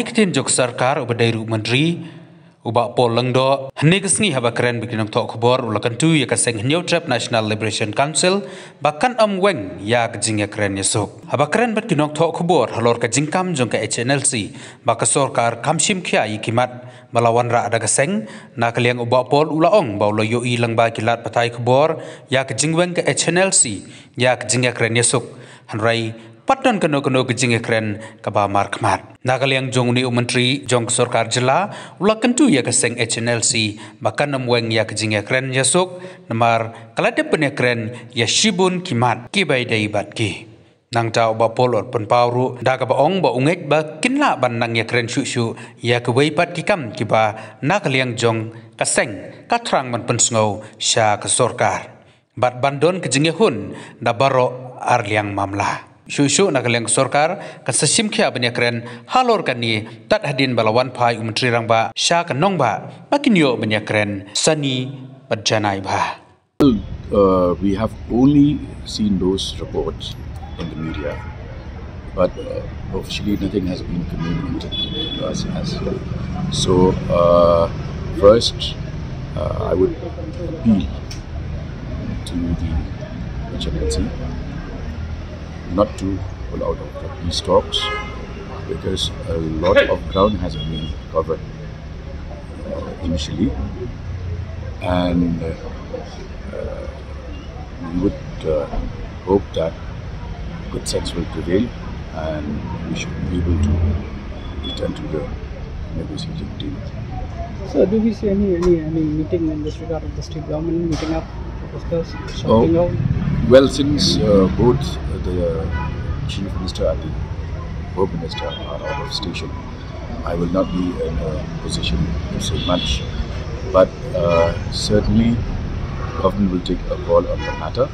baik tin jok sarkar ubadairu menteri ubak polang do negesngi habakren bikin tok khobor ulakantu ya kaseng new trap National Liberation Council bahkan weng yak jingïakren ïasuk habakren bikin tok khobor halor ka jingkam jong ka HNLC baka sarkar kamsim khia ikimat melawan ra ada kaseng nak liang ubak pol ulaong baulo yo ilang ba kilat patai khobor yak jingweng ka HNLC yak jingïakren ïasuk hanrai Patan keno jingïakren kaba markmat. Nakaliang jong ni menteri jong sarkar jela ulakantu ya kaseng HNLC bahkan weng ya jingïakren ïasuk namar kalade penekren ya shibun kimat kibai dai batki. Nang tau ba polor penpauru daga ba ong ba ungek ba kinla ban nang ïakren shu ya kwei pat kikam kiba nakaliang jong kaseng katrang man pensngau sya ka sarkar. Bat bandon jingïahun da baro arliang mamla. Shushu nakaliang sarkar kasasim khia ïakren halor kani tat hadin balawan pai menteri rang ba sya kanong ba makinyo ïakren sani badjanai ba. We have only seen those reports in the media, but officially nothing has been communicated to us as yet. So first I would appeal to the HNLC not to pull out of the peace talks, because a lot of ground has been covered initially, and we would hope that good sense will prevail and we should be able to return to the negotiating table. So, do we see any meeting in this regard of the state government meeting up to discuss something out? Well, since both the Chief Minister and the Home Minister are out of station, I will not be in a position to say much. But certainly, the government will take a call on the matter,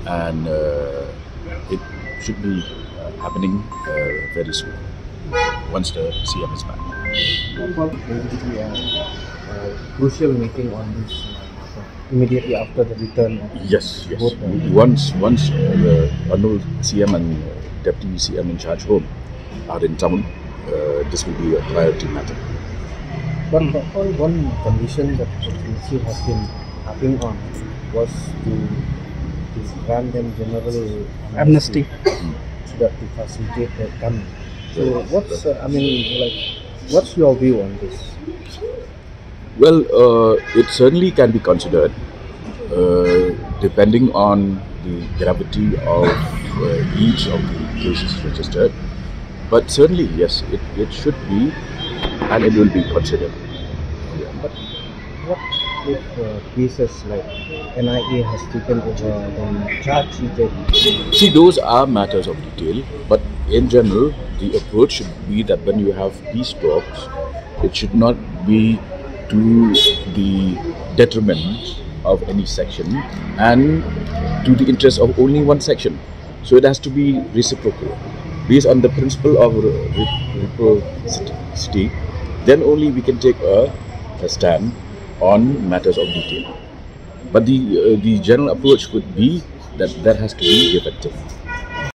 and it should be happening very soon once the CM is back. Well, basically, crucial meeting on this immediately after the return of Yes. Once the honorable CM and deputy CM in charge home are in town, this will be a priority matter. But one condition that the HNLC has been harping on was to grant them general amnesty so that to facilitate their coming. So what's your view on this? Well, it certainly can be considered, depending on the gravity of each of the cases registered. But certainly, yes, it should be, and it will be considered. Yeah. But what if cases like NIA has taken over, then charge sheeted? See, those are matters of detail, but in general, the approach should be that when you have peace talks, it should not be to the detriment of any section and to the interest of only one section. So it has to be reciprocal. Based on the principle of reciprocity, then only we can take a stand on matters of detail. But the general approach would be that has to be effective.